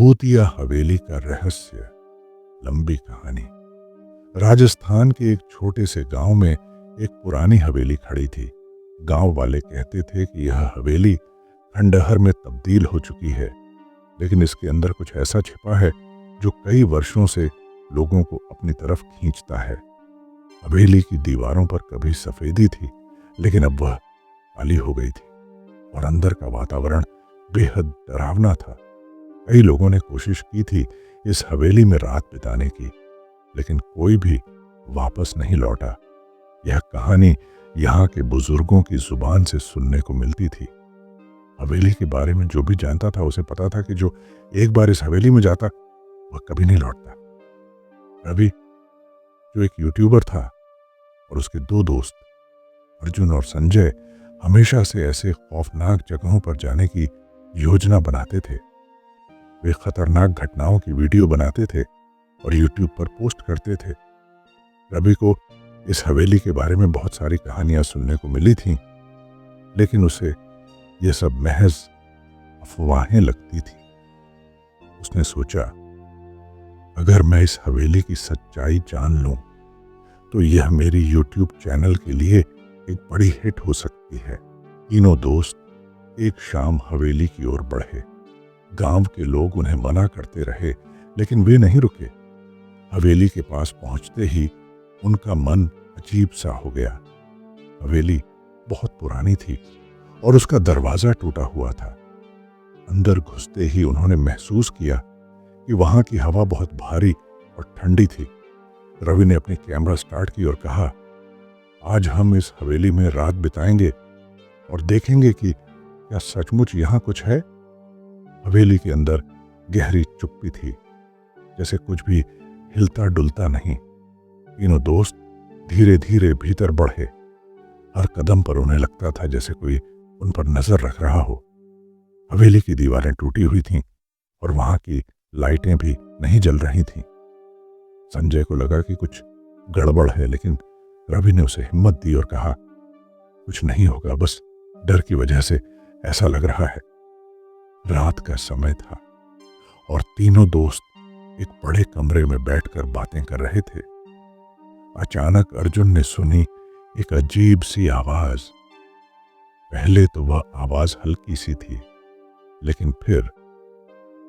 भूतिया हवेली का रहस्य। लंबी कहानी। राजस्थान के एक छोटे से गांव में एक पुरानी हवेली खड़ी थी। गांव वाले कहते थे कि यह हवेली खंडहर में तब्दील हो चुकी है, लेकिन इसके अंदर कुछ ऐसा छिपा है जो कई वर्षों से लोगों को अपनी तरफ खींचता है। हवेली की दीवारों पर कभी सफेदी थी, लेकिन अब वह काली हो गई थी और अंदर का वातावरण बेहद डरावना था। कई लोगों ने कोशिश की थी इस हवेली में रात बिताने की, लेकिन कोई भी वापस नहीं लौटा। यह कहानी यहाँ के बुजुर्गों की जुबान से सुनने को मिलती थी। हवेली के बारे में जो भी जानता था उसे पता था कि जो एक बार इस हवेली में जाता वह कभी नहीं लौटता। रवि, जो एक यूट्यूबर था, और उसके दो दोस्त अर्जुन और संजय हमेशा से ऐसे खौफनाक जगहों पर जाने की योजना बनाते थे। वे खतरनाक घटनाओं की वीडियो बनाते थे और यूट्यूब पर पोस्ट करते थे। रवि को इस हवेली के बारे में बहुत सारी कहानियां सुनने को मिली थीं, लेकिन उसे यह सब महज अफवाहें लगती थी। उसने सोचा, अगर मैं इस हवेली की सच्चाई जान लूं तो यह मेरी यूट्यूब चैनल के लिए एक बड़ी हिट हो सकती है। तीनों दोस्त एक शाम हवेली की ओर बढ़े। गांव के लोग उन्हें मना करते रहे, लेकिन वे नहीं रुके। हवेली के पास पहुंचते ही उनका मन अजीब सा हो गया। हवेली बहुत पुरानी थी और उसका दरवाजा टूटा हुआ था। अंदर घुसते ही उन्होंने महसूस किया कि वहां की हवा बहुत भारी और ठंडी थी। रवि ने अपनी कैमरा स्टार्ट की और कहा, आज हम इस हवेली में रात बिताएंगे और देखेंगे कि क्या सचमुच यहाँ कुछ है। हवेली के अंदर गहरी चुप्पी थी, जैसे कुछ भी हिलता डुलता नहीं। तीनों दोस्त धीरे धीरे भीतर बढ़े। हर कदम पर उन्हें लगता था जैसे कोई उन पर नजर रख रहा हो। हवेली की दीवारें टूटी हुई थीं और वहां की लाइटें भी नहीं जल रही थीं। संजय को लगा कि कुछ गड़बड़ है, लेकिन रवि ने उसे हिम्मत दी और कहा, कुछ नहीं होगा, बस डर की वजह से ऐसा लग रहा है। रात का समय था और तीनों दोस्त एक बड़े कमरे में बैठकर बातें कर रहे थे। अचानक अर्जुन ने सुनी एक अजीब सी आवाज। पहले तो वह आवाज हल्की सी थी, लेकिन फिर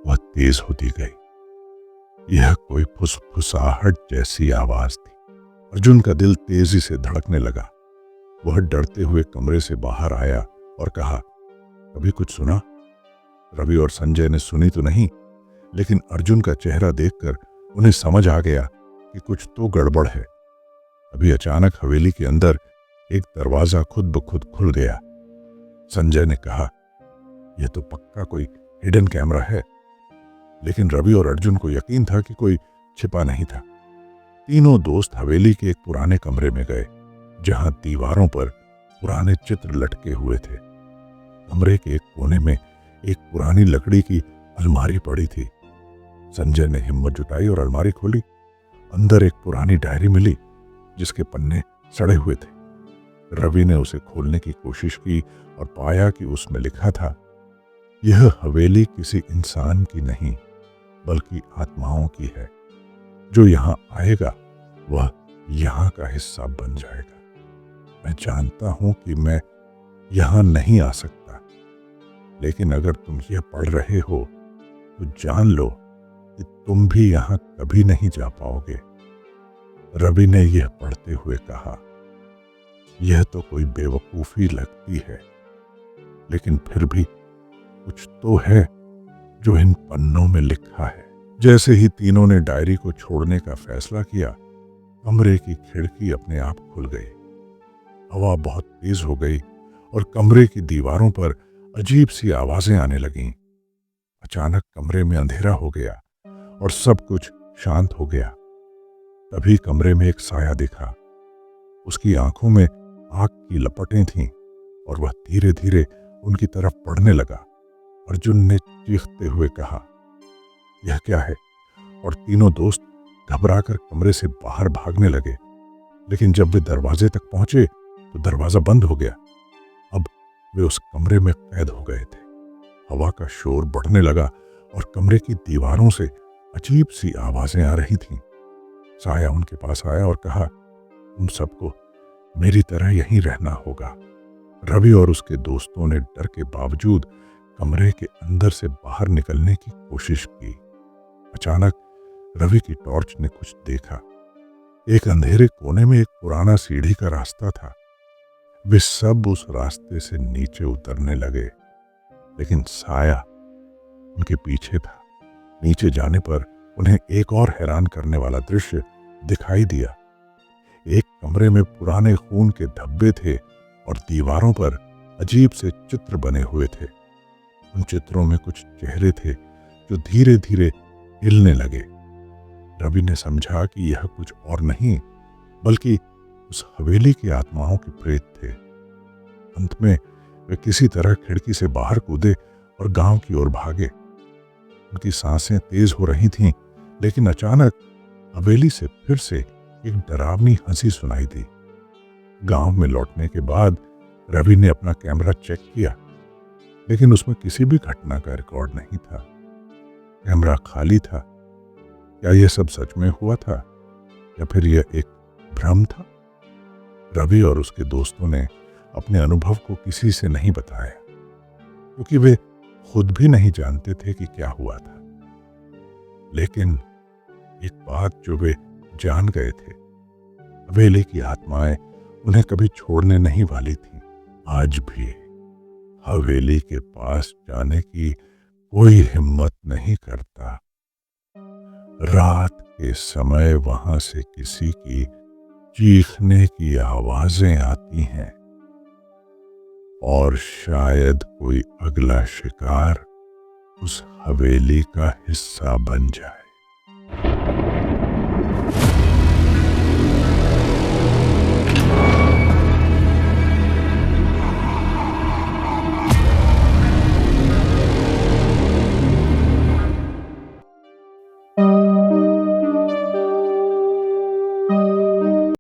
वह तेज होती गई। यह कोई फुसफुसाहट जैसी आवाज थी। अर्जुन का दिल तेजी से धड़कने लगा। वह डरते हुए कमरे से बाहर आया और कहा, कभी कुछ सुना? रवि और संजय ने सुनी तो नहीं, लेकिन अर्जुन का चेहरा देखकर उन्हें समझ आ गया कि कुछ तो गड़बड़ है। अभी अचानक हवेली के अंदर एक दरवाजा खुद ब खुद खुल गया। संजय ने कहा, यह तो पक्का कोई हिडन कैमरा है, लेकिन रवि और अर्जुन को यकीन था कि कोई छिपा नहीं था। तीनों दोस्त हवेली के एक पुराने कमरे में गए, जहां दीवारों पर पुराने चित्र लटके हुए थे। कमरे के एक कोने में एक पुरानी लकड़ी की अलमारी पड़ी थी। संजय ने हिम्मत जुटाई और अलमारी खोली। अंदर एक पुरानी डायरी मिली, जिसके पन्ने सड़े हुए थे। रवि ने उसे खोलने की कोशिश की और पाया कि उसमें लिखा था, यह हवेली किसी इंसान की नहीं, बल्कि आत्माओं की है। जो यहाँ आएगा वह यहाँ का हिस्सा बन जाएगा। मैं जानता हूं कि मैं यहाँ नहीं आ सकता, लेकिन अगर तुम यह पढ़ रहे हो तो जान लो कि तुम भी यहाँ कभी नहीं जा पाओगे। रवि ने यह पढ़ते हुए कहा, यह तो कोई बेवकूफी लगती है, लेकिन फिर भी कुछ तो है जो इन पन्नों में लिखा है। जैसे ही तीनों ने डायरी को छोड़ने का फैसला किया, कमरे की खिड़की अपने आप खुल गई। हवा बहुत तेज हो गई और कमरे की दीवारों पर अजीब सी आवाजें आने लगीं। अचानक कमरे में अंधेरा हो गया और सब कुछ शांत हो गया। तभी कमरे में एक साया दिखा। उसकी आंखों में आग की लपटें थीं और वह धीरे धीरे उनकी तरफ बढ़ने लगा। अर्जुन ने चीखते हुए कहा, यह क्या है? और तीनों दोस्त घबराकर कमरे से बाहर भागने लगे, लेकिन जब वे दरवाजे तक पहुंचे तो दरवाजा बंद हो गया। अब वे उस कमरे में कैद हो गए थे। हवा का शोर बढ़ने लगा और कमरे की दीवारों से अजीब सी आवाजें आ रही थीं। साया उनके पास आया और कहा, तुम सबको मेरी तरह यहीं रहना होगा। रवि और उसके दोस्तों ने डर के बावजूद कमरे के अंदर से बाहर निकलने की कोशिश की। अचानक रवि की टॉर्च ने कुछ देखा। एक अंधेरे कोने में एक पुराना सीढ़ी का रास्ता था। वे सब उस रास्ते से नीचे उतरने लगे, लेकिन साया उनके पीछे था। नीचे जाने पर उन्हें एक और हैरान करने वाला दृश्य दिखाई दिया। एक कमरे में पुराने खून के धब्बे थे और दीवारों पर अजीब से चित्र बने हुए थे। उन चित्रों में कुछ चेहरे थे जो धीरे धीरे हिलने लगे। रवि ने समझा कि यह कुछ और नहीं बल्कि उस हवेली की आत्माओं के प्रेत थे। अंत में वे किसी तरह खिड़की से बाहर कूदे और गांव की ओर भागे। उनकी सांसें तेज हो रही थीं, लेकिन अचानक हवेली से फिर से एक डरावनी हंसी सुनाई दी। गांव में लौटने के बाद रवि ने अपना कैमरा चेक किया, लेकिन उसमें किसी भी घटना का रिकॉर्ड नहीं था। कैमरा खाली था। क्या यह सब सच में हुआ था या फिर यह एक भ्रम था? रवि और उसके दोस्तों ने अपने अनुभव को किसी से नहीं बताया, क्योंकि वे खुद भी नहीं जानते थे कि क्या हुआ था। लेकिन एक बात जो वे जान गए थे, हवेली की आत्माएं उन्हें कभी छोड़ने नहीं वाली थीं। आज भी हवेली के पास जाने की कोई हिम्मत नहीं करता। रात के समय वहां से किसी की चीखने की आवाजें आती हैं और शायद कोई अगला शिकार उस हवेली का हिस्सा बन जाए।